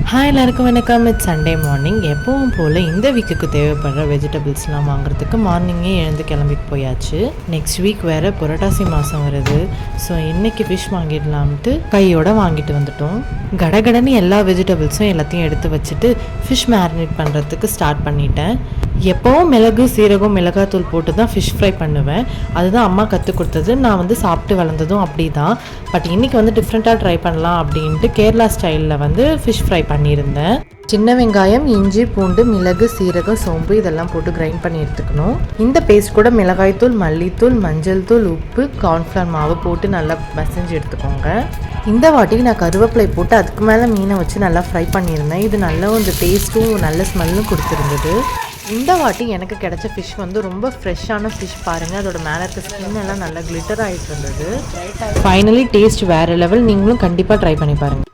Hi எல்லாருக்கும் வணக்கம். It's Sunday morning. எப்பவும் போல் இந்த வீக்குக்கு தேவைப்படுற வெஜிடபிள்ஸ்லாம் வாங்குறதுக்கு மார்னிங்கே எழுந்து கிளம்பிட்டு போயாச்சு. நெக்ஸ்ட் வீக் வேறு புரட்டாசி மாதம் வருது. ஸோ இன்றைக்கி ஃபிஷ் வாங்கிடலாம்ட்டு கையோடு வாங்கிட்டு வந்துட்டோம். கடகடன்னு எல்லா வெஜிடபிள்ஸும் எல்லாத்தையும் எடுத்து வச்சுட்டு ஃபிஷ் மேரினேட் பண்ணுறதுக்கு ஸ்டார்ட் பண்ணிட்டேன். எப்போவும் மிளகு சீரகம் மிளகாத்தூள் போட்டு தான் ஃபிஷ் ஃப்ரை பண்ணுவேன். அதுதான் அம்மா கற்றுக் கொடுத்தது. நான் சாப்பிட்டு வளர்ந்ததும் அப்படி தான். பட் இன்றைக்கி டிஃப்ரெண்ட்டாக ட்ரை பண்ணலாம் அப்படின்ட்டு கேரளா ஸ்டைலில் ஃபிஷ் ஃப்ரை பண்ணியிருந்தேன். சின்ன வெங்காயம், இஞ்சி, பூண்டு, மிளகு, சீரகம், சோம்பு இதெல்லாம் போட்டு கிரைண்ட் பண்ணி எடுத்துக்கணும். இந்த பேஸ்ட் கூட மிளகாய்த்தூள், மல்லித்தூள், மஞ்சள் தூள், உப்பு, கார்ன்ஃப்ளவர் மாவு போட்டு நல்லா மசஞ்சு எடுத்துக்கோங்க. இந்த வாட்டி நான் கருவேப்பிலை போட்டு அதுக்கு மேலே மீனை வச்சு நல்லா ஃப்ரை பண்ணியிருந்தேன். இது நல்லா இந்த டேஸ்ட்டும் நல்ல ஸ்மெல்லும் கொடுத்துருந்தது. இந்த வாட்டி எனக்கு கிடைச்ச ஃபிஷ் ரொம்ப ஃப்ரெஷ்ஷான ஃபிஷ் பாருங்கள். அதோட மேலே இருக்க ஸ்கின் எல்லாம் நல்லா கிளிட்டர் ஆகிட்டு இருந்தது. ஃபைனலி டேஸ்ட் வேறு லெவல். நீங்களும் கண்டிப்பாக ட்ரை பண்ணி பாருங்கள்.